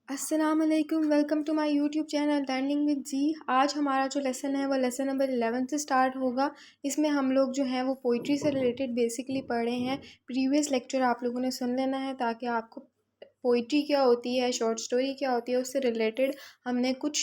अस्सलाम वालेकुम, welcome to my YouTube channel learning with G. आज हमारा जो लेसन है वो लेसन नंबर 11 से स्टार्ट होगा। इसमें हम लोग जो है वो पोइट्री से रिलेटेड बेसिकली पढ़ रहे हैं। प्रीवियस लेक्चर आप लोगों ने सुन लेना है ताकि आपको पोइट्री क्या होती है, शॉर्ट स्टोरी क्या होती है, उससे रिलेटेड हमने कुछ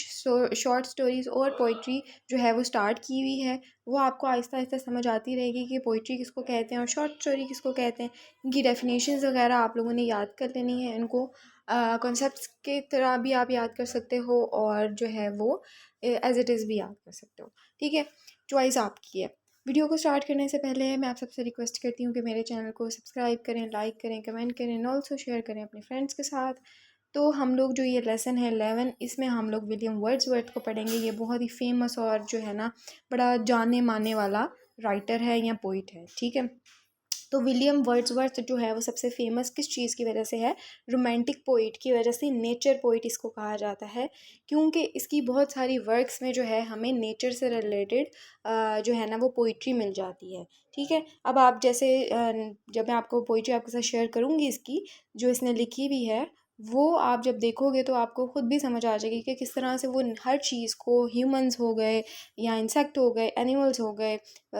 शॉर्ट स्टोरीज़ और पोइट्री जो है वो स्टार्ट की हुई है। वो आपको आहिस्ता आहिस्ता समझ आती रहेगी कि पोइट्री किसको कहते हैं और शॉर्ट स्टोरी किसको कहते हैं। इनकी डेफिनेशंस वगैरह आप लोगों ने याद कर लेनी है। इनको कॉन्सेप्ट्स की तरह भी आप याद कर सकते हो और जो है वो एज इट इज़ भी याद कर सकते हो। ठीक है, चॉइस आपकी है। वीडियो को स्टार्ट करने से पहले मैं आप सबसे रिक्वेस्ट करती हूँ कि मेरे चैनल को सब्सक्राइब करें, लाइक करें, कमेंट करें और ऑल्सो शेयर करें अपने फ्रेंड्स के साथ। तो हम लोग जो ये लेसन है 11, इसमें हम लोग विलियम वर्ड्सवर्थ को पढ़ेंगे। ये बहुत ही फेमस और जो है ना बड़ा जाने माने वाला राइटर है या पोइट है। ठीक है, तो विलियम वर्ड्सवर्थ जो है वो सबसे फेमस किस चीज़ की वजह से है? रोमांटिक पोइट की वजह से। नेचर पोइट इसको कहा जाता है क्योंकि इसकी बहुत सारी वर्क्स में जो है हमें नेचर से रिलेटेड जो है ना वो पोइट्री मिल जाती है। ठीक है, अब आप जैसे जब मैं आपको पोइट्री आपके साथ शेयर करूँगी इसकी जो इसने लिखी भी है, वो आप जब देखोगे तो आपको ख़ुद भी समझ आ जाएगी कि किस तरह से वो हर चीज़ को, ह्यूमंस हो गए या इंसेक्ट हो गए, एनिमल्स हो गए,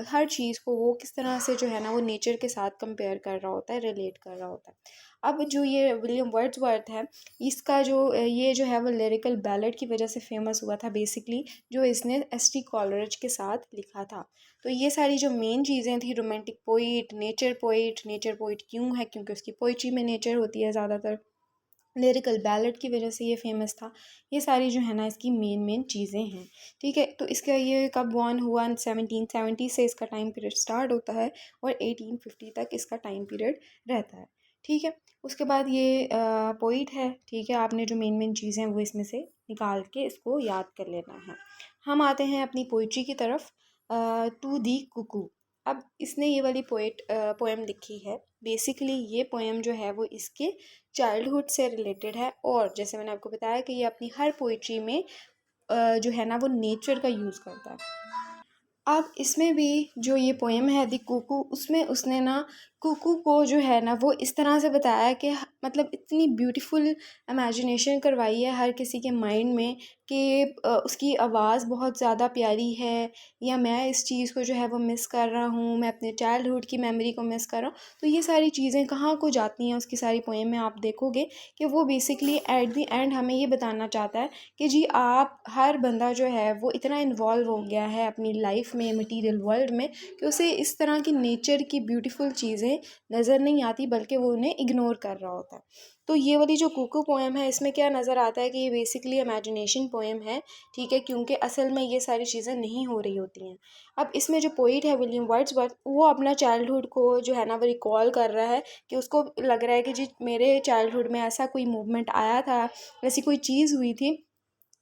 हर चीज़ को वो किस तरह से जो है ना वो नेचर के साथ कंपेयर कर रहा होता है, रिलेट कर रहा होता है। अब जो ये विलियम वर्ड्सवर्थ है, इसका जो ये जो है वो लिरिकल बैलेड की वजह से फेमस हुआ था बेसिकली, जो इसने एस.टी. कॉलरिज के साथ लिखा था। तो ये सारी जो मेन चीज़ें थी, रोमांटिक पोइट, नेचर पोइट क्यों है? क्योंकि उसकी पोइट्री में नेचर होती है ज़्यादातर। लिरिकल बैलेड की वजह से ये फेमस था। ये सारी जो है ना इसकी मेन चीज़ें हैं। ठीक है, तो इसका ये कब बॉर्न हुआ? 1770 से इसका टाइम पीरियड स्टार्ट होता है और 1850 तक इसका टाइम पीरियड रहता है। ठीक है, उसके बाद ये पोइट है। ठीक है, आपने जो मेन चीज़ें हैं वो इसमें से निकाल के इसको याद कर लेना है। हम आते हैं अपनी पोइट्री की तरफ। टू दी कुकू। अब इसने ये वाली पोएम लिखी है। बेसिकली ये पोएम जो है वो इसके चाइल्डहुड से रिलेटेड है और जैसे मैंने आपको बताया कि ये अपनी हर पोइट्री में जो है ना वो नेचर का यूज़ करता है। अब इसमें भी जो ये पोएम है दी कुकू, उसमें उसने ना कुकू को जो है ना वो इस तरह से बताया कि मतलब इतनी ब्यूटीफुल इमेजिनेशन करवाई है हर किसी के माइंड में कि उसकी आवाज़ बहुत ज़्यादा प्यारी है, या मैं इस चीज़ को जो है वो मिस कर रहा हूँ, मैं अपने चाइल्डहुड की मेमोरी को मिस कर रहा हूँ। तो ये सारी चीज़ें कहाँ को जाती हैं उसकी सारी पोएम में, आप देखोगे कि वो बेसिकली एट द एंड हमें ये बताना चाहता है कि जी आप हर बंदा जो है वो इतना इन्वॉल्व हो गया है अपनी लाइफ में, मटेरियल वर्ल्ड में, कि उसे इस तरह की नेचर की ब्यूटीफुल चीज़ें नज़र नहीं आती बल्कि वो उन्हें इग्नोर कर रहा होता है। तो ये वाली जो कुकू पोएम है, इसमें क्या नज़र आता है कि ये बेसिकली इमेजिनेशन पोएम है। ठीक है, क्योंकि असल में ये सारी चीज़ें नहीं हो रही होती हैं। अब इसमें जो पोइट है विलियम वर्ड्सवर्थ, वो अपना चाइल्डहुड को जो है ना वो रिकॉल कर रहा है कि उसको लग रहा है कि जी मेरे चाइल्डहुड में ऐसा कोई मूवमेंट आया था, ऐसी कोई चीज़ हुई थी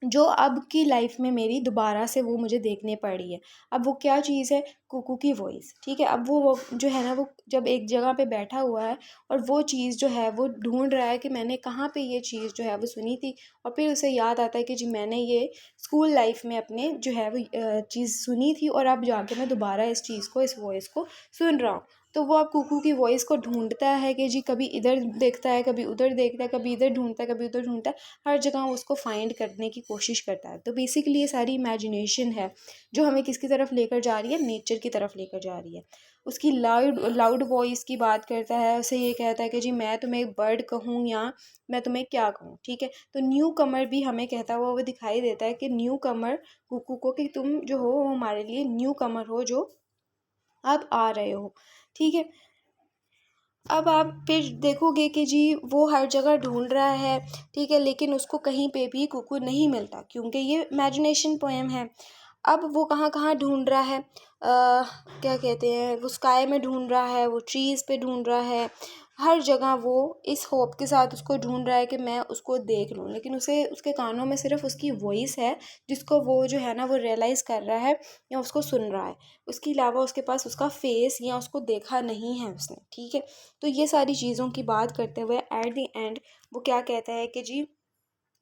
जो अब की लाइफ में मेरी दोबारा से वो मुझे देखने पड़ रही है। अब वो क्या चीज़ है? कुकू की वॉइस। ठीक है, अब वो जो है ना वो जब एक जगह पे बैठा हुआ है और वो चीज़ जो है वो ढूंढ रहा है कि मैंने कहाँ पे ये चीज़ जो है वो सुनी थी, और फिर उसे याद आता है कि जी मैंने ये स्कूल लाइफ में अपने जो है वो चीज़ सुनी थी और अब जाके मैं दोबारा इस चीज़ को, इस वॉइस को सुन रहा हूँ। तो वो अब कुकू की वॉइस को ढूंढता है कि जी कभी इधर देखता है, कभी उधर देखता है, कभी इधर ढूंढता है, कभी उधर ढूंढता है, हर जगह वो उसको फाइंड करने की कोशिश करता है। तो बेसिकली ये सारी इमेजिनेशन है जो हमें किसकी तरफ लेकर जा रही है? नेचर की तरफ लेकर जा रही है। उसकी लाउड लाउड वॉइस की बात करता है, उसे ये कहता है कि जी मैं तुम्हें एक बर्ड कहूँ या मैं तुम्हें क्या कहूँ। ठीक है, तो न्यू कमर भी हमें कहता हुआ वो दिखाई देता है कि न्यू कमर कुकू को, कि तुम जो हो वो हमारे लिए न्यू कमर हो जो अब आ रहे हो। ठीक है, अब आप फिर देखोगे कि जी वो हर जगह ढूंढ रहा है। ठीक है, लेकिन उसको कहीं पे भी कुकू नहीं मिलता क्योंकि ये इमेजिनेशन पोएम है। अब वो कहाँ कहाँ ढूंढ रहा है? क्या कहते हैं, वो स्काई में ढूंढ रहा है, वो ट्रीज़ पे ढूंढ रहा है, हर जगह वो इस होप के साथ उसको ढूंढ रहा है कि मैं उसको देख लूँ, लेकिन उसे उसके कानों में सिर्फ उसकी वॉइस है जिसको वो जो है ना वो रियलाइज़ कर रहा है या उसको सुन रहा है। उसके अलावा उसके पास उसका फेस या उसको देखा नहीं है उसने। ठीक है, तो ये सारी चीज़ों की बात करते हुए एट द एंड वो क्या कहता है कि जी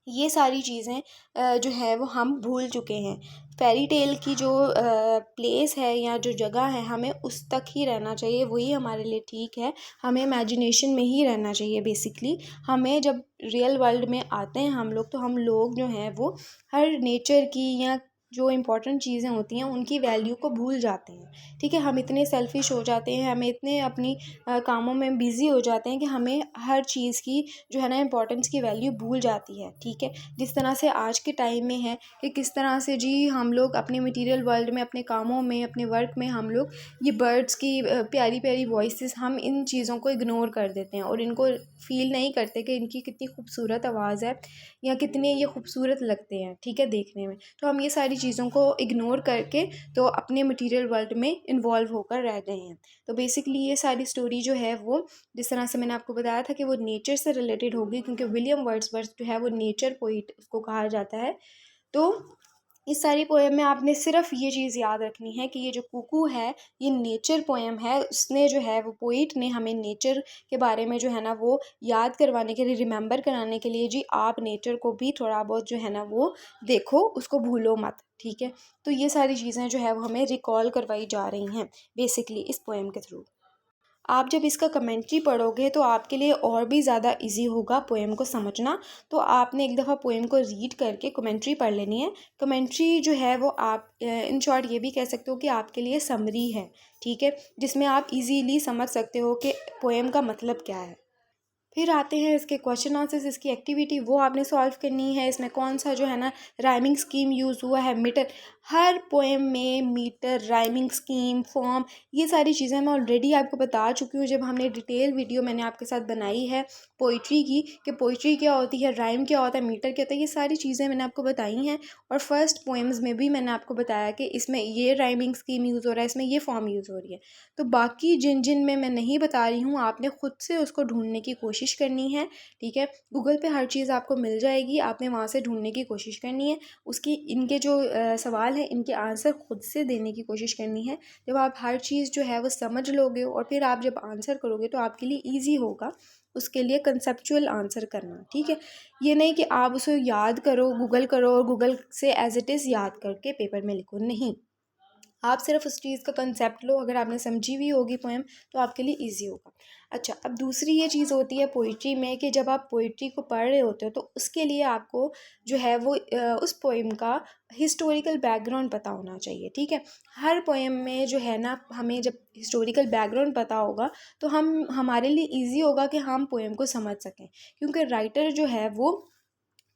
ये सारी चीज़ें जो है वो हम भूल चुके हैं। फ़ेरी टेल की जो प्लेस है या जो जगह है, हमें उस तक ही रहना चाहिए, वही हमारे लिए ठीक है। हमें इमेजिनेशन में ही रहना चाहिए बेसिकली। हमें जब रियल वर्ल्ड में आते हैं हम लोग जो हैं वो हर नेचर की या जो इम्पोर्टेंट चीज़ें होती हैं उनकी वैल्यू को भूल जाते हैं, ठीक है। हम इतने सेल्फ़िश हो जाते हैं, हमें इतने अपनी कामों में बिज़ी हो जाते हैं कि हमें हर चीज़ की जो है ना इम्पोर्टेंस की वैल्यू भूल जाती है, ठीक है। जिस तरह से आज के टाइम में है कि किस तरह से जी हम लोग अपने मटेरियल वर्ल्ड में, अपने कामों में, अपने वर्क में हम लोग ये बर्ड्स की प्यारी प्यारी वॉइसेस, हम इन चीज़ों को इग्नोर कर देते हैं और इनको फ़ील नहीं करते कि इनकी कितनी खूबसूरत आवाज़ है या कितने ये खूबसूरत लगते हैं, ठीक है, देखने में। तो हम ये सारी चीज़ों को इग्नोर करके तो अपने मटेरियल वर्ल्ड में इन्वॉल्व होकर रह गए हैं। तो बेसिकली ये सारी स्टोरी जो है वो, जिस तरह से मैंने आपको बताया था कि वो नेचर से रिलेटेड होगी, क्योंकि विलियम वर्ड्सवर्थ जो है वो नेचर पोइट उसको कहा जाता है। तो इस सारी पोएम में आपने सिर्फ ये चीज़ याद रखनी है कि ये जो कुकू है ये नेचर पोएम है। उसने जो है वो पोइट ने हमें नेचर के बारे में जो है ना वो याद करवाने के लिए, रिमेंबर कराने के लिए, जी आप नेचर को भी थोड़ा बहुत जो है ना वो देखो, उसको भूलो मत, ठीक है। तो ये सारी चीज़ें जो है वो हमें रिकॉल करवाई जा रही हैं बेसिकली इस पोएम के थ्रू। आप जब इसका कमेंट्री पढ़ोगे तो आपके लिए और भी ज़्यादा इजी होगा पोएम को समझना। तो आपने एक दफ़ा पोएम को रीड करके कमेंट्री पढ़ लेनी है। कमेंट्री जो है वो आप इन शॉर्ट ये भी कह सकते हो कि आपके लिए समरी है, ठीक है, जिसमें आप इजीली समझ सकते हो कि पोएम का मतलब क्या है। फिर आते हैं इसके क्वेश्चन आंसर्स, इसकी एक्टिविटी वो आपने सॉल्व करनी है। इसमें कौन सा जो है ना राइमिंग स्कीम यूज़ हुआ है, मीटर, हर पोएम में मीटर, राइमिंग स्कीम, फॉर्म, ये सारी चीज़ें मैं ऑलरेडी आपको बता चुकी हूँ जब हमने डिटेल वीडियो मैंने आपके साथ बनाई है पोइट्री की, कि पोइट्री क्या होती है, राइम क्या होता है, मीटर क्या होता है, ये सारी चीज़ें मैंने आपको बताई हैं। और फर्स्ट पोएम्स में भी मैंने आपको बताया कि इसमें ये राइमिंग स्कीम यूज़ हो रहा है, इसमें ये फॉर्म यूज़ हो रही है। तो बाकी जिन जिन में मैं नहीं बता रही हूँ, आपने खुद से उसको ढूंढने की कोशिश करनी है, ठीक है। गूगल पे हर चीज़ आपको मिल जाएगी, आपने वहाँ से ढूंढने की कोशिश करनी है। उसकी इनके जो सवाल हैं इनके आंसर खुद से देने की कोशिश करनी है। जब आप हर चीज़ जो है वो समझ लोगे और फिर आप जब आंसर करोगे तो आपके लिए ईजी होगा उसके लिए कंसेप्चुअल आंसर करना, ठीक है। ये नहीं कि आप उसे याद करो, गूगल करो और गूगल से एज इट इज़ याद करके पेपर में लिखो, नहीं। आप सिर्फ उस चीज़ का कंसेप्ट लो, अगर आपने समझी हुई होगी पोएम तो आपके लिए इजी होगा। अच्छा, अब दूसरी ये चीज़ होती है पोइट्री में कि जब आप पोइट्री को पढ़ रहे होते हो तो उसके लिए आपको जो है वो उस पोएम का हिस्टोरिकल बैकग्राउंड पता होना चाहिए, ठीक है। हर पोएम में जो है ना हमें जब हिस्टोरिकल बैकग्राउंड पता होगा तो हम हमारे लिए ईजी होगा कि हम पोएम को समझ सकें, क्योंकि राइटर जो है वो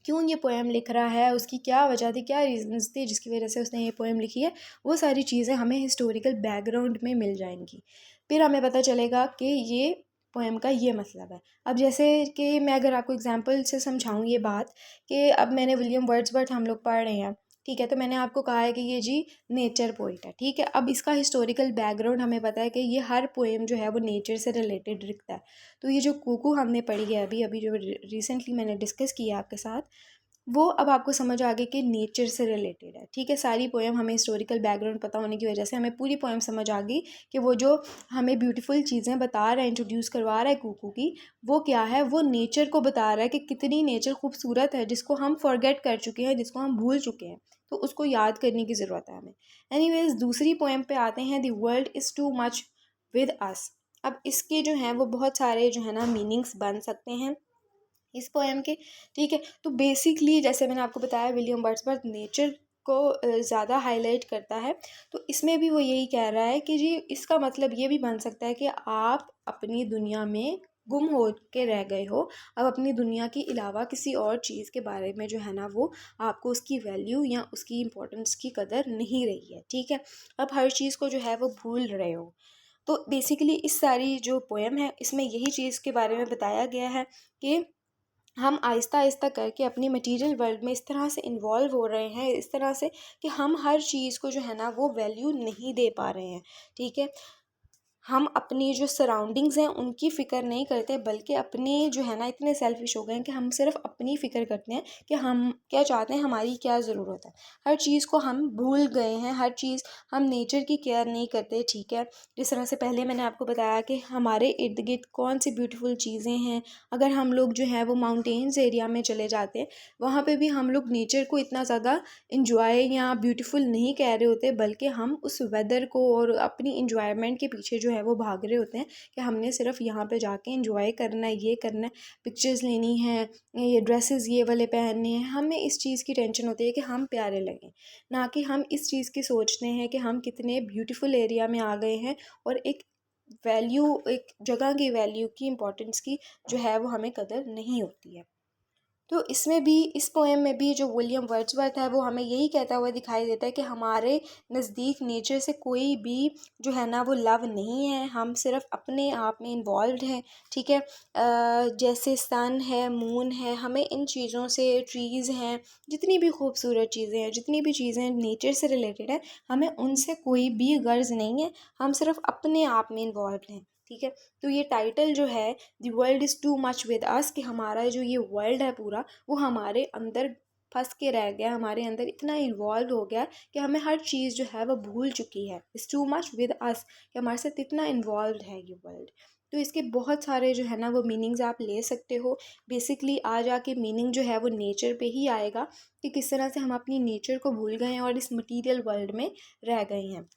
क्यों ये पोएम लिख रहा है, उसकी क्या वजह थी, क्या रीजंस थे जिसकी वजह से उसने ये पोएम लिखी है, वो सारी चीज़ें हमें हिस्टोरिकल बैकग्राउंड में मिल जाएंगी। फिर हमें पता चलेगा कि ये पोएम का ये मतलब है। अब जैसे कि मैं अगर आपको एग्जांपल से समझाऊँ ये बात, कि अब मैंने विलियम वर्ड्सवर्थ हम लोग पढ़ रहे हैं, ठीक है, तो मैंने आपको कहा है कि ये जी नेचर पोइट है, ठीक है। अब इसका हिस्टोरिकल बैकग्राउंड हमें पता है कि ये हर पोएम जो है वो नेचर से रिलेटेड लिखता है। तो ये जो कुकू हमने पढ़ी है अभी अभी जो रिसेंटली मैंने डिस्कस किया आपके साथ, वो अब आपको समझ आ गई कि नेचर से रिलेटेड है, ठीक है। सारी पोएम हमें हिस्टोरिकल बैकग्राउंड पता होने की वजह से हमें पूरी पोएम समझ आ गई कि वो जो हमें ब्यूटीफुल चीज़ें बता रहा है, इंट्रोड्यूस करवा रहा है कुकू की, वो क्या है, वो नेचर को बता रहा है कि कितनी नेचर खूबसूरत है, जिसको हम फॉरगेट कर चुके हैं, जिसको हम भूल चुके हैं, तो उसको याद करने की ज़रूरत है हमें। एनीवेज, दूसरी पोएम पे आते हैं, the world is too much with us. अब इसके जो हैं वो बहुत सारे जो है ना मीनिंग्स बन सकते हैं इस पोएम के, ठीक है। तो बेसिकली जैसे मैंने आपको बताया विलियम वर्ड्सवर्थ नेचर को ज़्यादा हाईलाइट करता है, तो इसमें भी वो यही कह रहा है कि जी इसका मतलब ये भी बन सकता है कि आप अपनी दुनिया में गुम हो के रह गए हो। अब अपनी दुनिया के अलावा किसी और चीज़ के बारे में जो है ना वो आपको उसकी वैल्यू या उसकी इम्पोर्टेंस की कदर नहीं रही है, ठीक है। अब हर चीज़ को जो है वो भूल रहे हो। तो बेसिकली इस सारी जो पोएम है इसमें यही चीज़ के बारे में बताया गया है कि हम आहिस्ता आहिस्ता करके अपनी मटेरियल वर्ल्ड में इस तरह से इन्वॉल्व हो रहे हैं, इस तरह से कि हम हर चीज़ को जो है ना वो वैल्यू नहीं दे पा रहे हैं, ठीक है। हम अपनी जो सराउंडिंग्स हैं उनकी फ़िक्र नहीं करते, बल्कि अपने जो है ना इतने सेल्फ़िश हो गए हैं कि हम सिर्फ अपनी फ़िक्र करते हैं कि हम क्या चाहते हैं, हमारी क्या ज़रूरत है। हर चीज़ को हम भूल गए हैं, हर चीज़ हम नेचर की केयर नहीं करते, ठीक है। जिस तरह से पहले मैंने आपको बताया कि हमारे इर्द गिर्द कौन सी ब्यूटीफुल चीज़ें हैं। अगर हम लोग जो है वो माउंटेन्स एरिया में चले जाते हैं, वहाँ पे भी हम लोग नेचर को इतना ज़्यादा इंजॉय या ब्यूटीफुल नहीं कह रहे होते, बल्कि हम उस वेदर को और अपनी इंजॉयमेंट के पीछे जो है वो भाग रहे होते हैं कि हमने सिर्फ यहाँ पे जाके इंजॉय करना है, ये करना है, पिक्चर्स लेनी है, ये ड्रेसेस ये वाले पहनने हैं। हमें इस चीज़ की टेंशन होती है कि हम प्यारे लगें, ना कि हम इस चीज़ की सोचते हैं कि हम कितने ब्यूटीफुल एरिया में आ गए हैं और एक वैल्यू, एक जगह की वैल्यू की, इम्पोर्टेंस की जो है वो हमें कदर नहीं होती है। तो इसमें भी, इस पोएम में भी जो विलियम वर्ड्सवर्थ है वो हमें यही कहता हुआ दिखाई देता है कि हमारे नज़दीक नेचर से कोई भी जो है ना वो लव नहीं है, हम सिर्फ अपने आप में इन्वॉल्व हैं, ठीक है। जैसे सन है, मून है, हमें इन चीज़ों से, ट्रीज़ हैं, जितनी भी खूबसूरत चीज़ें हैं, जितनी भी चीज़ें नेचर से रिलेटेड है, हमें उनसे कोई भी गर्ज नहीं है, हम सिर्फ अपने आप में इन्वॉल्व हैं, ठीक है। तो ये टाइटल जो है the world is too much with us, कि हमारा जो ये वर्ल्ड है पूरा वो हमारे अंदर फंस के रह गया, हमारे अंदर इतना इन्वॉल्व हो गया कि हमें हर चीज़ जो है वो भूल चुकी है। Is too much with us, कि हमारे साथ इतना इन्वॉल्व है ये वर्ल्ड। तो इसके बहुत सारे जो है ना वो मीनिंग्स आप ले सकते हो। बेसिकली आज आके मीनिंग जो है वो नेचर पे ही आएगा कि किस तरह से हम अपनी नेचर को भूल गए हैं और इस मटीरियल वर्ल्ड में रह गए हैं।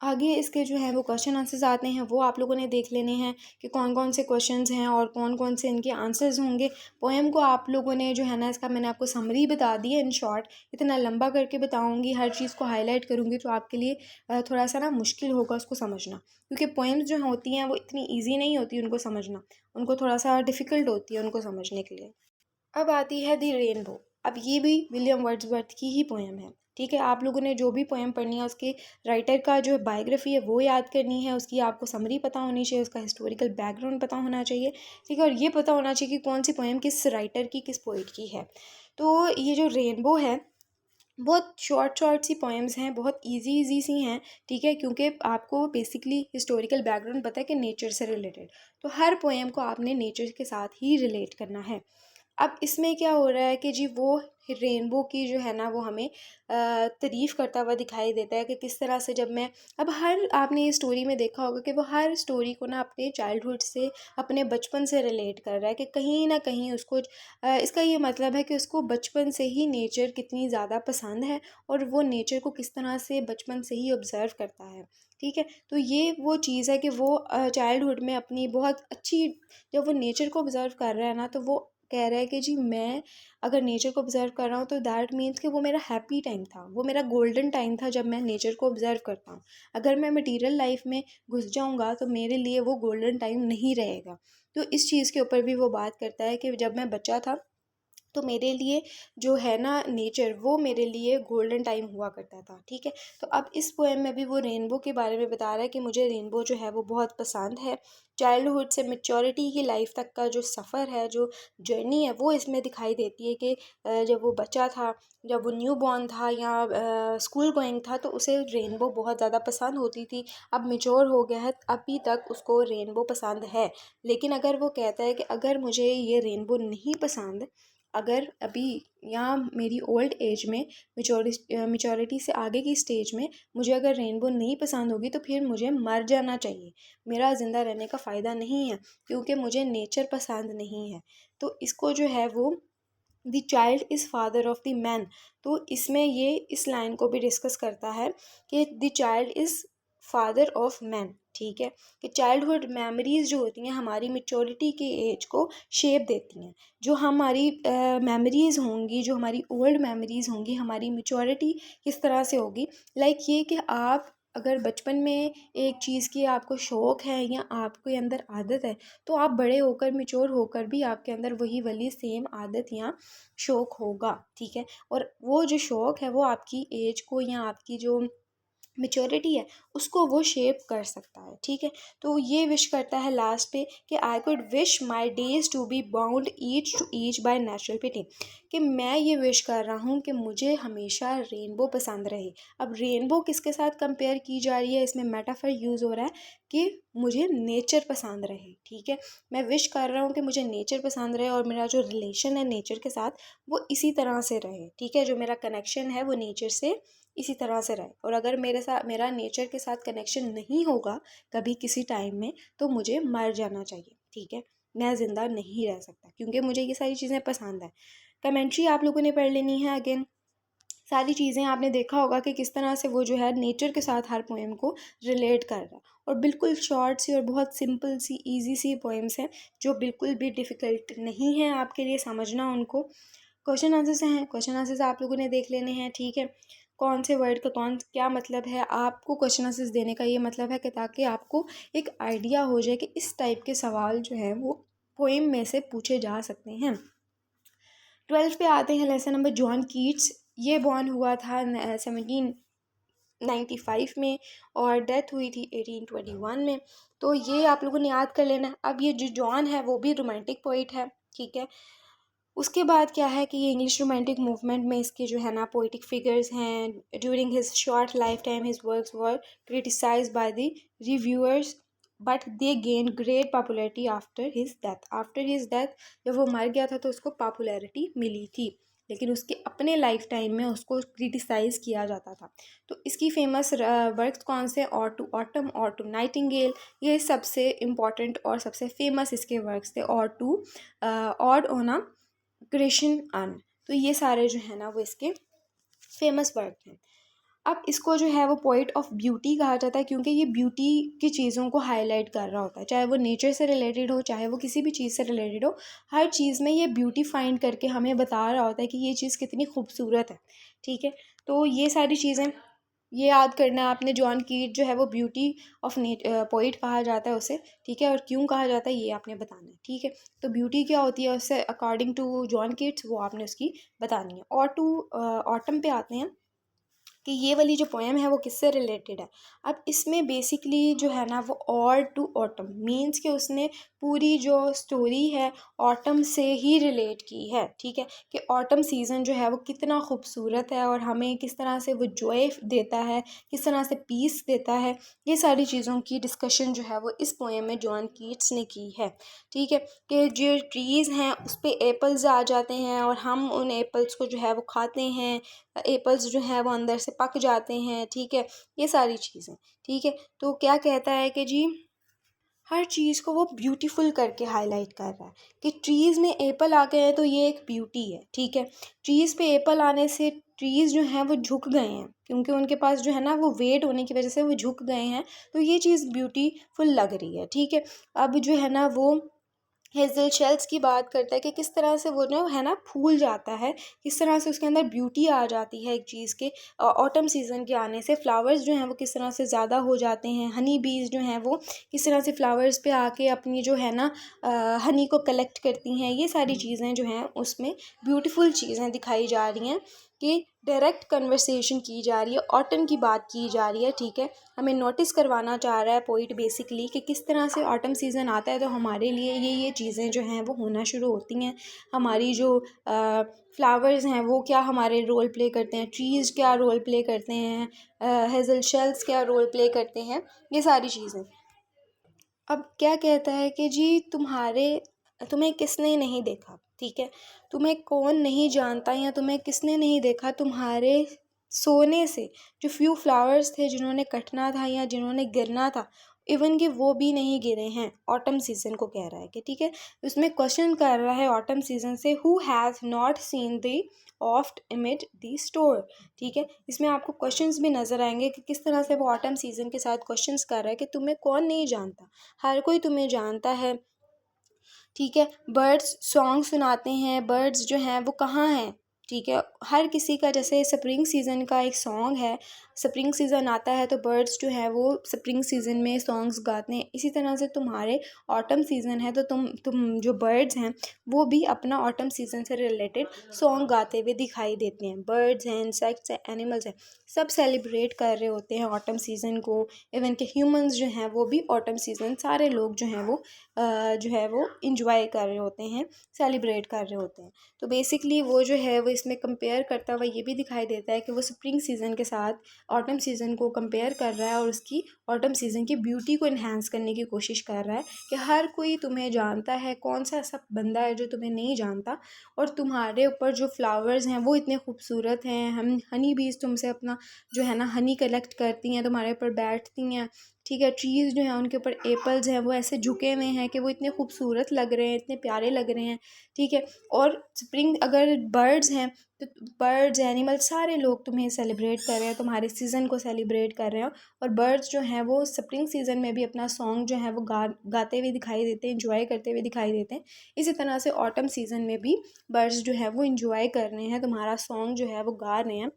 आगे इसके जो है वो क्वेश्चन आंसर्स आते हैं, वो आप लोगों ने देख लेने हैं कि कौन कौन से क्वेश्चंस हैं और कौन कौन से इनके आंसर्स होंगे। पोएम को आप लोगों ने जो है ना, इसका मैंने आपको समरी बता दी है इन शॉर्ट। इतना लंबा करके बताऊंगी, हर चीज़ को हाईलाइट करूंगी, तो आपके लिए थोड़ा सा ना मुश्किल होगा उसको समझना, क्योंकि पोएम्स जो होती हैं वो इतनी ईजी नहीं होती उनको समझना, उनको थोड़ा सा डिफ़िकल्ट होती है उनको समझने के लिए। अब आती है दी रेनबो। अब ये भी विलियम वर्ड्सवर्थ की ही पोएम है, ठीक है। आप लोगों ने जो भी पोएम पढ़नी है उसके राइटर का जो बायोग्राफी है वो याद करनी है, उसकी आपको समरी पता होनी चाहिए, उसका हिस्टोरिकल बैकग्राउंड पता होना चाहिए, ठीक है। और ये पता होना चाहिए कि कौन सी पोएम किस राइटर की, किस पोइट की है। तो ये जो रेनबो है, बहुत शॉर्ट शॉर्ट सी पोएम्स हैं, बहुत इजी इजी सी हैं, ठीक है। क्योंकि आपको बेसिकली हिस्टोरिकल बैकग्राउंड पता है कि नेचर से रिलेटेड, तो हर पोएम को आपने नेचर के साथ ही रिलेट करना है। अब इसमें क्या हो रहा है कि जी वो रेनबो की जो है ना वो हमें तारीफ़ करता हुआ दिखाई देता है कि किस तरह से, जब मैं, अब हर, आपने ये स्टोरी में देखा होगा कि वो हर स्टोरी को ना अपने चाइल्डहुड से, अपने बचपन से रिलेट कर रहा है कि कहीं ना कहीं उसको इसका ये मतलब है कि उसको बचपन से ही नेचर कितनी ज़्यादा पसंद है और वो नेचर को किस तरह से बचपन से ही ऑब्ज़र्व करता है, ठीक है। तो ये वो चीज़ है कि वो चाइल्डहुड में अपनी बहुत अच्छी, जब वो नेचर को ऑब्ज़र्व कर रहा है ना, तो वो कह रहा है कि जी मैं अगर नेचर को ऑब्ज़र्व कर रहा हूँ तो दैट मीन्स कि वो मेरा हैप्पी टाइम था, वो मेरा गोल्डन टाइम था जब मैं नेचर को ऑब्ज़र्व करता हूँ। अगर मैं मटीरियल लाइफ में घुस जाऊँगा तो मेरे लिए वो गोल्डन टाइम नहीं रहेगा। तो इस चीज़ के ऊपर भी वो बात करता है कि जब मैं बच्चा था तो मेरे लिए जो है ना नेचर, वो मेरे लिए गोल्डन टाइम हुआ करता था, ठीक है। तो अब इस पोएम में भी वो रेनबो के बारे में बता रहा है कि मुझे रेनबो जो है वो बहुत पसंद है। चाइल्डहुड से मैच्योरिटी की लाइफ तक का जो सफ़र है, जो जर्नी है, वो इसमें दिखाई देती है कि जब वो बच्चा था, जब वो न्यू बॉर्न था या स्कूल गोइंग था, तो उसे रेनबो बहुत ज़्यादा पसंद होती थी। अब मेच्योर हो गया है, अभी तक उसको रेनबो पसंद है। लेकिन अगर वो कहता है कि अगर मुझे ये रेनबो नहीं पसंद, अगर अभी यहाँ मेरी ओल्ड एज में, मेचोरिटी से आगे की स्टेज में मुझे अगर रेनबो नहीं पसंद होगी तो फिर मुझे मर जाना चाहिए, मेरा ज़िंदा रहने का फ़ायदा नहीं है, क्योंकि मुझे नेचर पसंद नहीं है। तो इसको जो है वो the child is father of the man, तो इसमें ये इस लाइन को भी डिस्कस करता है कि the child is father of man, ठीक है। कि चाइल्डहुड मेमोरीज़ जो होती हैं हमारी मेच्योरिटी की एज को शेप देती हैं। जो हमारी मेमोरीज़ होंगी, जो हमारी ओल्ड मेमोरीज़ होंगी, हमारी मेच्योरिटी किस तरह से होगी, लाइक ये कि आप अगर बचपन में एक चीज़ की आपको शौक़ है या आपके अंदर आदत है, तो आप बड़े होकर, मैच्योर होकर भी आपके अंदर वही वाली सेम आदत या शौक़ होगा, ठीक है। और वो जो शौक़ है वो आपकी एज को या आपकी जो मेच्योरिटी है उसको वो शेप कर सकता है। ठीक है, तो ये विश करता है लास्ट पे कि I could wish my days to be bound each to each by natural piety, कि मैं ये विश कर रहा हूँ कि मुझे हमेशा रेनबो पसंद रहे। अब रेनबो किसके साथ कंपेयर की जा रही है, इसमें मेटाफर यूज़ हो रहा है कि मुझे नेचर पसंद रहे। ठीक है, मैं विश कर रहा हूँ कि मुझे नेचर पसंद रहे और मेरा जो रिलेशन है नेचर के साथ वो इसी तरह से रहे। ठीक है, जो मेरा कनेक्शन है वो नेचर से इसी तरह से रहे। और अगर मेरा नेचर के साथ कनेक्शन नहीं होगा कभी किसी टाइम में तो मुझे मर जाना चाहिए। ठीक है, मैं ज़िंदा नहीं रह सकता क्योंकि मुझे ये सारी चीज़ें पसंद है। कमेंट्री आप लोगों ने पढ़ लेनी है। अगेन सारी चीज़ें आपने देखा होगा कि किस तरह से वो जो है नेचर के साथ हर पोएम को रिलेट कर रहा है। और बिल्कुल शॉर्ट सी और बहुत सिंपल सी ईजी सी पोएम्स हैं जो बिल्कुल भी डिफ़िकल्ट नहीं है आपके लिए समझना उनको। क्वेश्चन आंसर्स हैं, क्वेश्चन आंसर्स आप लोगों ने देख लेने हैं। ठीक है, कौन से वर्ड का कौन क्या मतलब है, आपको क्वेश्चन आंसर्स देने का ये मतलब है कि ताकि आपको एक आइडिया हो जाए कि इस टाइप के सवाल जो हैं वो पोएम में से पूछे जा सकते हैं। 12 पे आते हैं, लेसन नंबर जॉन कीट्स। ये बॉर्न हुआ था 1795 में और डेथ हुई थी 1821 में। तो ये आप लोगों ने याद कर लेना है। अब ये जो जॉन है वो भी रोमांटिक पोइट है। ठीक है, उसके बाद क्या है कि ये इंग्लिश रोमांटिक मूवमेंट में इसके जो है ना पोइटिक फिगर्स हैं। During his short life time his works were criticised by the reviewers but they gain great popularity after his death. जब वो मर गया था तो उसको पॉपुलैरिटी मिली थी, लेकिन उसके अपने लाइफ टाइम में उसको क्रिटिसाइज़ किया जाता था। तो इसकी फेमस वर्क्स कौन से, और टू ऑटम और टू नाइटिंगेल, ये सबसे इम्पॉर्टेंट और सबसे फेमस इसके वर्क्स थे। और to add on a Christian अन, तो ये सारे जो है ना वो इसके फेमस वर्क हैं। अब इसको जो है वो पोइट ऑफ ब्यूटी कहा जाता है क्योंकि ये ब्यूटी की चीज़ों को हाईलाइट कर रहा होता है, चाहे वो नेचर से रिलेटेड हो चाहे वो किसी भी चीज़ से रिलेटेड हो। हर चीज़ में ये ब्यूटी फाइंड करके हमें बता रहा होता है कि ये चीज़ कितनी खूबसूरत है। ठीक है, तो ये सारी चीज़ें ये याद करना है आपने। जॉन कीट जो है वो ब्यूटी ऑफ पोइट कहा जाता है उसे। ठीक है, और क्यों कहा जाता है ये आपने बताना है। ठीक है, तो ब्यूटी क्या होती है उससे अकॉर्डिंग टू जॉन कीट्स वो आपने उसकी बतानी है। और टू ऑटम पे आते हैं कि ये वाली जो पोएम है वो किससे रिलेटेड है। अब इसमें बेसिकली जो है ना वो और टू ऑटम मीन्स कि उसने पूरी जो स्टोरी है ऑटम से ही रिलेट की है। ठीक है, कि ऑटम सीज़न जो है वो कितना खूबसूरत है और हमें किस तरह से वो जॉय देता है, किस तरह से पीस देता है। ये सारी चीज़ों की डिस्कशन जो है वो इस पोएम में जॉन कीट्स ने की है। ठीक है, कि जो ट्रीज़ हैं उस पर एप्पल्स आ जाते हैं और हम उन एप्पल्स को जो है वो खाते हैं, एप्पल्स जो है वो अंदर से पक जाते हैं। ठीक है, ये सारी चीज़ें। ठीक है, तो क्या कहता है कि जी हर चीज़ को वो ब्यूटीफुल करके हाईलाइट कर रहा है कि ट्रीज़ में एप्पल आ गए हैं तो ये एक ब्यूटी है। ठीक है, ट्रीज़ पे एप्पल आने से ट्रीज़ जो हैं वो झुक गए हैं क्योंकि उनके पास जो है ना वो वेट होने की वजह से वो झुक गए हैं, तो ये चीज़ ब्यूटीफुल लग रही है। ठीक है, अब जो है ना वो हेज़ल शेल्स की बात करता है कि किस तरह से वो जो है ना फूल जाता है, किस तरह से उसके अंदर ब्यूटी आ जाती है एक चीज़ के ऑटम सीज़न के आने से। फ्लावर्स जो हैं वो किस तरह से ज़्यादा हो जाते हैं, हनी बीज जो हैं वो किस तरह से फ्लावर्स पे आके अपनी जो है ना हनी को कलेक्ट करती हैं। ये सारी चीज़ें जो हैं उसमें ब्यूटीफुल चीज़ें दिखाई जा रही हैं कि डायरेक्ट कन्वर्सेशन की जा रही है, ऑटम की बात की जा रही है। ठीक है, हमें नोटिस करवाना चाह रहा है पोइट बेसिकली कि किस तरह से ऑटम सीज़न आता है तो हमारे लिए ये चीज़ें जो हैं वो होना शुरू होती हैं। हमारी जो फ्लावर्स हैं वो क्या हमारे रोल प्ले करते हैं, ट्रीज़ क्या रोल प्ले करते हैं, हेज़ल शेल्स क्या रोल प्ले करते हैं, ये सारी चीज़ें। अब क्या कहता है कि जी तुम्हें किसने नहीं देखा। ठीक है, तुम्हें कौन नहीं जानता या तुम्हें किसने नहीं देखा, तुम्हारे सोने से जो फ्यू फ्लावर्स थे जिन्होंने कटना था या जिन्होंने गिरना था, इवन कि वो भी नहीं गिरे हैं। ऑटम सीज़न को कह रहा है कि ठीक है, उसमें क्वेश्चन कर रहा है ऑटम सीज़न से, who has not seen the oft amid the store. ठीक है, इसमें आपको क्वेश्चंस भी नज़र आएंगे कि किस तरह से वो ऑटम सीज़न के साथ क्वेश्चंस कर रहा है कि तुम्हें कौन नहीं जानता, हर कोई तुम्हें जानता है। ठीक है, बर्ड्स सॉन्ग सुनाते हैं, बर्ड्स जो हैं वो कहाँ हैं, ठीक है। हर किसी का, जैसे स्प्रिंग सीज़न का एक सॉन्ग है, स्प्रिंग सीज़न आता है तो बर्ड्स जो हैं वो स्प्रिंग सीज़न में सॉन्ग्स गाते हैं। इसी तरह से तुम्हारे ऑटम सीज़न है तो तुम जो बर्ड्स हैं वो भी अपना ऑटम सीज़न से रिलेटेड सॉन्ग गाते हुए दिखाई देते हैं। बर्ड्स हैं, इंसेक्ट्स हैं, एनिमल्स हैं, सब सेलिब्रेट कर रहे होते हैं ऑटम सीज़न को। इवन के ह्यूमंस जो हैं वो भी ऑटम सीज़न, सारे लोग जो हैं वो जो है वो इंजॉय कर रहे होते हैं, सेलिब्रेट कर रहे होते हैं। तो बेसिकली वो जो है वो इसमें कंपेयर करता हुआ ये भी दिखाई देता है कि वो स्प्रिंग सीज़न के साथ ऑटम सीज़न को कंपेयर कर रहा है और उसकी ऑटम सीज़न की ब्यूटी को इन्हांस करने की कोशिश कर रहा है कि हर कोई तुम्हें जानता है, कौन सा ऐसा बंदा है जो तुम्हें नहीं जानता, और तुम्हारे ऊपर जो फ्लावर्स हैं वो इतने खूबसूरत हैं। हम हनी बीज तुमसे अपना जो है ना हनी कलेक्ट करती हैं, तुम्हारे ऊपर बैठती हैं, ठीक है। ट्रीज़ जो हैं उनके ऊपर एप्पल्स हैं वो ऐसे झुके हुए हैं कि वो इतने खूबसूरत लग रहे हैं, इतने प्यारे लग रहे हैं, ठीक है। और स्प्रिंग अगर बर्ड्स हैं तो बर्ड्स, एनिमल, सारे लोग तुम्हें सेलिब्रेट कर रहे हैं, तुम्हारे सीज़न को सेलिब्रेट कर रहे हैं। और बर्ड्स जो हैं वो स्प्रिंग सीज़न में भी अपना सॉन्ग जो है वो गाते हुए दिखाई देते हैं, इंजॉय करते हुए दिखाई देते हैं। इसी तरह से ऑटम सीज़न में भी बर्ड्स जो है वो इंजॉय कर रहे हैं, तुम्हारा सॉन्ग जो है वो गा रहे हैं।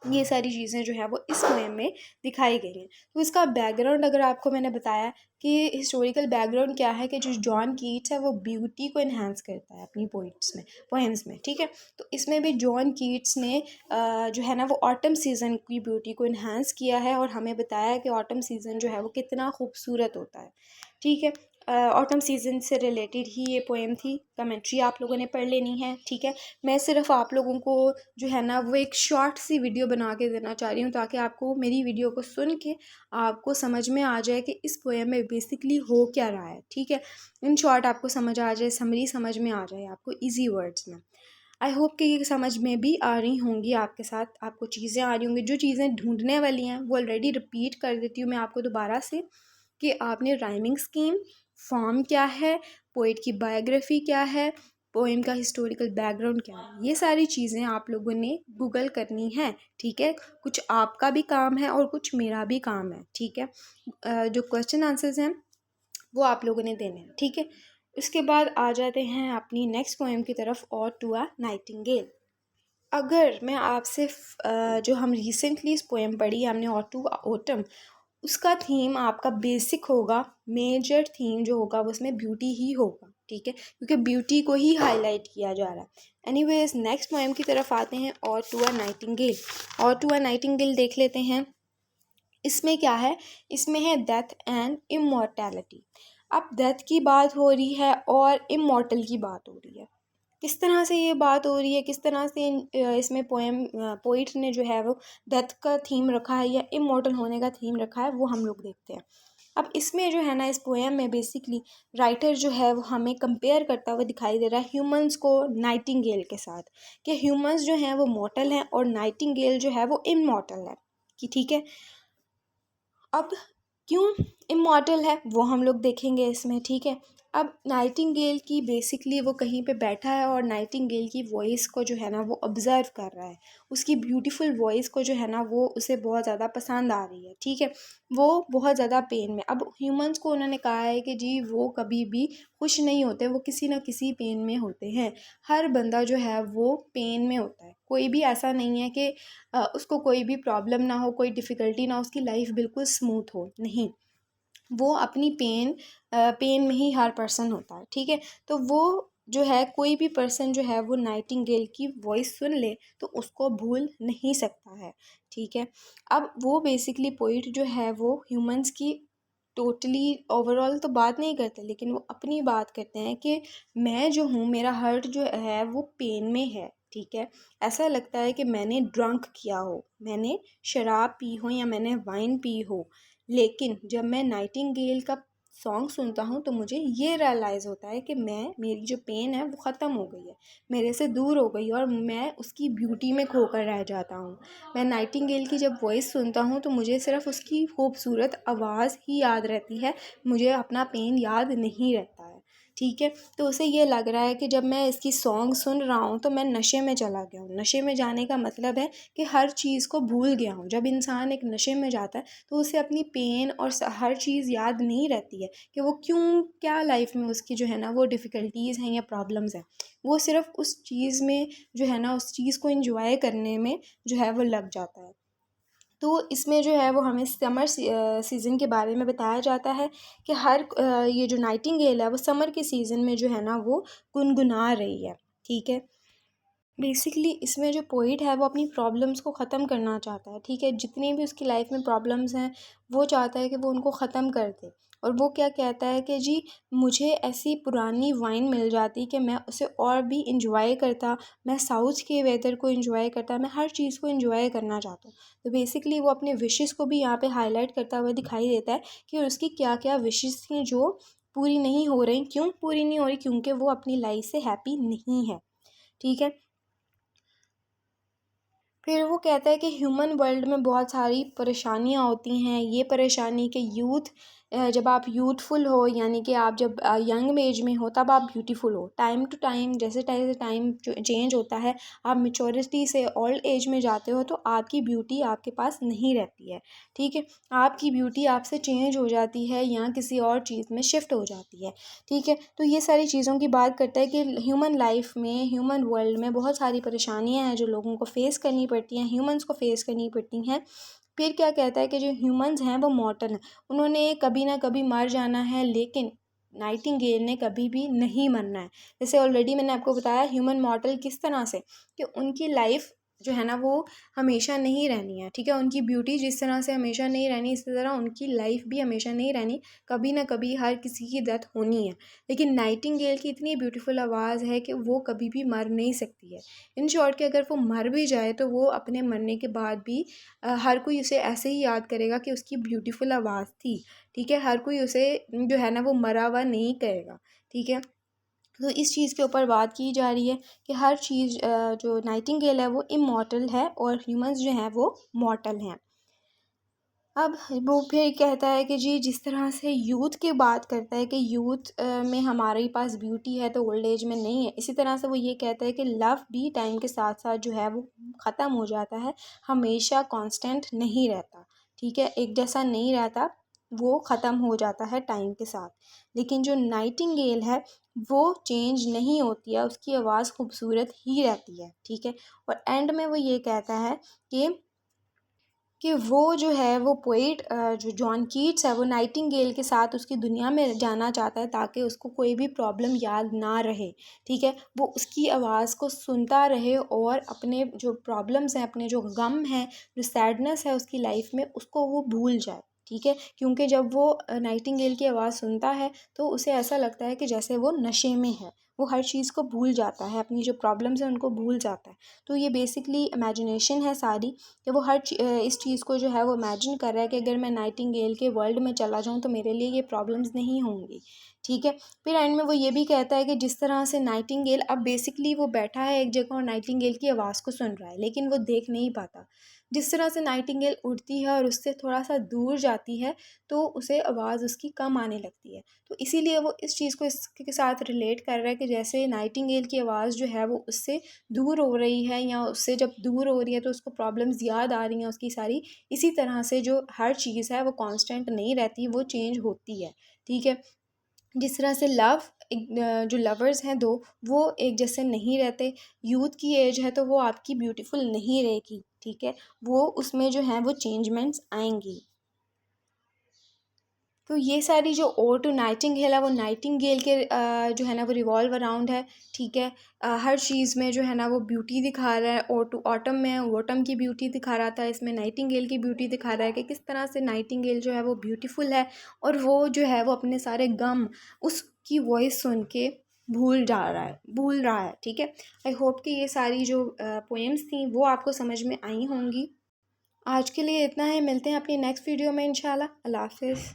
ये सारी चीज़ें जो है वो इस पोएम में दिखाई गई हैं। तो इसका बैकग्राउंड अगर आपको मैंने बताया कि हिस्टोरिकल बैकग्राउंड क्या है, कि जो जॉन कीट्स है वो ब्यूटी को इन्हांस करता है अपनी पोएम्स में, ठीक है। तो इसमें भी जॉन कीट्स ने जो है ना वो ऑटम सीज़न की ब्यूटी को इन्हांस किया है और हमें बताया कि ऑटम सीज़न जो है वो कितना खूबसूरत होता है, ठीक है। ऑटम सीज़न से रिलेटेड ही ये पोएम थी। कमेंट्री आप लोगों ने पढ़ लेनी है, ठीक है। मैं सिर्फ आप लोगों को जो है ना वो एक शॉर्ट सी वीडियो बना के देना चाह रही हूँ ताकि आपको मेरी वीडियो को सुन के आपको समझ में आ जाए कि इस पोएम में बेसिकली हो क्या रहा है, ठीक है। इन शॉर्ट आपको समझ आ जाए, समरी समझ में आ जाए आपको ईजी वर्ड्स में। आई होप कि ये समझ में भी आ रही होंगी, आपके साथ आपको चीज़ें आ रही होंगी। जो चीज़ें ढूंढने वाली हैं वो ऑलरेडी रिपीट कर देती हूँ मैं आपको दोबारा से, कि आपने राइमिंग स्कीम, फॉर्म क्या है, पोइट की बायोग्राफी क्या है, पोएम का हिस्टोरिकल बैकग्राउंड क्या है, ये सारी चीज़ें आप लोगों ने गूगल करनी है, ठीक है। कुछ आपका भी काम है और कुछ मेरा भी काम है, ठीक है। जो क्वेश्चन आंसर्स हैं वो आप लोगों ने देने हैं, ठीक है। उसके बाद आ जाते हैं अपनी नेक्स्ट पोएम की तरफ, और टू अ नाइटिंगेल। अगर मैं आपसे जो हम रिसेंटली इस पोएम पढ़ी हमने, और टू ऑटम, उसका थीम आपका बेसिक होगा, मेजर थीम जो होगा वो उसमें ब्यूटी ही होगा, ठीक है, क्योंकि ब्यूटी को ही हाईलाइट किया जा रहा है। एनीवेज नेक्स्ट पोएम की तरफ आते हैं, और टू अ नाइटिंगेल। और टू अ नाइटिंगेल देख लेते हैं। इसमें क्या है, इसमें है डेथ एंड इमॉर्टैलिटी। अब डेथ की बात हो रही है और इमॉर्टल की बात हो रही है। किस तरह से ये बात हो रही है, किस तरह से इसमें पोइट ने जो है वो डेथ का थीम रखा है या इमॉर्टल होने का थीम रखा है, वो हम लोग देखते हैं। अब इसमें जो है ना, इस पोएम में बेसिकली राइटर जो है वो हमें कंपेयर करता हुआ दिखाई दे रहा है ह्यूमंस को नाइटिंगेल के साथ, कि ह्यूमंस जो हैं वो मॉर्टल हैं और नाइटिंगेल जो है वो इमॉर्टल है, कि ठीक है। अब क्यों इमॉर्टल है वो हम लोग देखेंगे इसमें, ठीक है। अब नाइटिंगेल की बेसिकली वो कहीं पे बैठा है और नाइटिंगेल की वॉइस को जो है ना वो ऑब्ज़र्व कर रहा है, उसकी ब्यूटीफुल वॉइस को जो है ना वो उसे बहुत ज़्यादा पसंद आ रही है, ठीक है। वो बहुत ज़्यादा पेन में, अब ह्यूमंस को उन्होंने कहा है कि जी वो कभी भी खुश नहीं होते, वो किसी ना किसी पेन में होते हैं। हर बंदा जो है वो पेन में होता है, कोई भी ऐसा नहीं है कि उसको कोई भी प्रॉब्लम ना हो, कोई डिफ़िकल्टी ना हो, उसकी लाइफ बिल्कुल स्मूथ हो, नहीं। वो अपनी पेन में ही हर पर्सन होता है, ठीक है। तो वो जो है, कोई भी पर्सन जो है वो नाइटिंगेल की वॉइस सुन ले तो उसको भूल नहीं सकता है, ठीक है। अब वो बेसिकली पोइट जो है वो ह्यूमंस की टोटली ओवरऑल तो बात नहीं करते, लेकिन वो अपनी बात करते हैं कि मैं जो हूँ, मेरा हार्ट जो है वो पेन में है, ठीक है। ऐसा लगता है कि मैंने ड्रंक किया हो, मैंने शराब पी हो या मैंने वाइन पी हो, लेकिन जब मैं नाइटिंगेल का सॉन्ग सुनता हूँ तो मुझे ये रियलाइज़ होता है कि मेरी जो पेन है वो ख़त्म हो गई है, मेरे से दूर हो गई, और मैं उसकी ब्यूटी में खोकर रह जाता हूँ। मैं नाइटिंगेल की जब वॉइस सुनता हूँ तो मुझे सिर्फ़ उसकी खूबसूरत आवाज़ ही याद रहती है, मुझे अपना पेन याद नहीं रहता है, ठीक है। तो उसे ये लग रहा है कि जब मैं इसकी सॉन्ग सुन रहा हूँ तो मैं नशे में चला गया हूँ। नशे में जाने का मतलब है कि हर चीज़ को भूल गया हूँ। जब इंसान एक नशे में जाता है तो उसे अपनी पेन और हर चीज़ याद नहीं रहती है कि वो क्यों, क्या लाइफ में उसकी जो है ना वो डिफ़िकल्टीज़ हैं या प्रॉब्लम्स हैं। वो सिर्फ़ उस चीज़ में जो है ना, उस चीज़ को एंजॉय करने में जो है वो लग जाता है। तो इसमें जो है वो हमें समर सीज़न के बारे में बताया जाता है कि ये जो नाइटिंगेल है वो समर के सीज़न में जो है ना वो गुनगुना रही है। ठीक है। बेसिकली इसमें जो पोइट है वो अपनी प्रॉब्लम्स को ख़त्म करना चाहता है। ठीक है, जितनी भी उसकी लाइफ में प्रॉब्लम्स हैं वो चाहता है कि वो उनको ख़त्म कर दे। और वो क्या कहता है कि जी, मुझे ऐसी पुरानी वाइन मिल जाती कि मैं उसे और भी इंजॉय करता, मैं साउथ के वेदर को इंजॉय करता, मैं हर चीज़ को इंजॉय करना चाहता हूँ। तो बेसिकली वो अपने विशेस को भी यहाँ पे हाईलाइट करता हुआ दिखाई देता है कि उसकी क्या क्या विशेस थी जो पूरी नहीं हो रही। क्यों पूरी नहीं हो रही? क्योंकि वो अपनी लाइफ से हैप्पी नहीं है। ठीक है। फिर वो कहता है कि ह्यूमन वर्ल्ड में बहुत सारी परेशानियाँ होती हैं। ये परेशानी कि जब आप यूथफुल हो, यानी कि आप जब यंग एज में हो तब आप ब्यूटीफुल हो। टाइम टू टाइम जैसे जैसे टाइम चेंज होता है, आप मेच्योरिटी से ओल्ड एज में जाते हो तो आपकी ब्यूटी आपके पास नहीं रहती है। ठीक है, आपकी ब्यूटी आपसे चेंज हो जाती है या किसी और चीज़ में शिफ्ट हो जाती है। ठीक है, तो ये सारी चीज़ों की बात करता है कि ह्यूमन लाइफ में, ह्यूमन वर्ल्ड में बहुत सारी परेशानियां हैं जो लोगों को फेस करनी पड़ती हैं, ह्यूमंस को फेस करनी पड़ती हैं। फिर क्या कहता है कि जो ह्यूमंस हैं वो मॉर्टल हैं, उन्होंने कभी ना कभी मर जाना है, लेकिन नाइटिंगेल ने कभी भी नहीं मरना है। जैसे ऑलरेडी मैंने आपको बताया ह्यूमन मॉर्टल किस तरह से, कि उनकी लाइफ जो है ना वो हमेशा नहीं रहनी है। ठीक है, उनकी ब्यूटी जिस तरह से हमेशा नहीं रहनी, इसी तरह उनकी लाइफ भी हमेशा नहीं रहनी। कभी ना कभी हर किसी की डेथ होनी है। लेकिन नाइटिंगेल की इतनी ब्यूटीफुल आवाज़ है कि वो कभी भी मर नहीं सकती है। इन शॉर्ट कि अगर वो मर भी जाए तो वो अपने मरने के बाद भी हर कोई उसे ऐसे ही याद करेगा कि उसकी ब्यूटीफुल आवाज़ थी। ठीक है, हर कोई उसे जो है ना वो मरा हुआ नहीं कहेगा। ठीक है, तो इस चीज़ के ऊपर बात की जा रही है कि हर चीज़ जो नाइटिंगेल है वो इमॉर्टल है और ह्यूमंस जो हैं वो मॉर्टल हैं। अब वो फिर कहता है कि जी, जिस तरह से यूथ की बात करता है कि यूथ में हमारे पास ब्यूटी है तो ओल्ड एज में नहीं है, इसी तरह से वो ये कहता है कि लव भी टाइम के साथ साथ जो है वो ख़त्म हो जाता है, हमेशा कांस्टेंट नहीं रहता। ठीक है, एक जैसा नहीं रहता, वो ख़त्म हो जाता है टाइम के साथ। लेकिन जो नाइटिंगेल है वो चेंज नहीं होती है, उसकी आवाज़ खूबसूरत ही रहती है। ठीक है, और एंड में वो ये कहता है कि वो जो है वो पोइट जो जॉन कीट्स है वो नाइटिंगेल के साथ उसकी दुनिया में जाना चाहता है ताकि उसको कोई भी प्रॉब्लम याद ना रहे। ठीक है, वो उसकी आवाज़ को सुनता रहे और अपने जो प्रॉब्लम्स हैं, अपने जो गम हैं, जो सैडनेस है उसकी लाइफ में, उसको वो भूल जाए। ठीक है, क्योंकि जब वो नाइटिंगेल की आवाज़ सुनता है तो उसे ऐसा लगता है कि जैसे वो नशे में है, वो हर चीज़ को भूल जाता है, अपनी जो प्रॉब्लम्स हैं उनको भूल जाता है। तो ये बेसिकली इमेजिनेशन है सारी, कि वो इस चीज़ को जो है वो इमेजिन कर रहा है कि अगर मैं नाइटिंगेल के वर्ल्ड में चला जाऊँ तो मेरे लिए ये प्रॉब्लम्स नहीं होंगी। ठीक है, फिर एंड में वो ये भी कहता है कि जिस तरह से नाइटिंगेल, अब बेसिकली वो बैठा है एक जगह और नाइटिंगेल की आवाज़ को सुन रहा है लेकिन वो देख नहीं पाता। जिस तरह से नाइटिंगेल उड़ती है और उससे थोड़ा सा दूर जाती है तो उसे आवाज़ उसकी कम आने लगती है। तो इसीलिए वो इस चीज़ को इसके साथ रिलेट कर रहा है कि जैसे नाइटिंगेल की आवाज़ जो है वो उससे दूर हो रही है, या उससे जब दूर हो रही है तो उसको प्रॉब्लम्स याद आ रही हैं उसकी सारी। इसी तरह से जो हर चीज़ है वो कांस्टेंट नहीं रहती, वो चेंज होती है। ठीक है, जिस तरह से जो लवर्स हैं दो, वो एक जैसे नहीं रहते। यूथ की एज है तो वो आपकी ब्यूटीफुल नहीं रहेगी। ठीक है, वो उसमें जो है वो चेंजमेंट्स आएंगी। तो ये सारी जो ओ टू नाइटिंगेल है वो नाइटिंगेल के जो है ना वो रिवॉल्व अराउंड है। ठीक है, हर चीज़ में जो है ना वो ब्यूटी दिखा रहा है। ओ टू ऑटम में ऑटम की ब्यूटी दिखा रहा था, इसमें नाइटिंगेल की ब्यूटी दिखा रहा है कि किस तरह से नाइटिंगेल जो है वो ब्यूटीफुल है और वो जो है वो अपने सारे गम उसकी वॉइस सुन के भूल रहा है। ठीक है, आई होप कि ये सारी जो पोएम्स थी वो आपको समझ में आई होंगी। आज के लिए इतना है, मिलते हैं अपनी नेक्स्ट वीडियो में इंशाल्लाह। अल्लाह हाफिज़।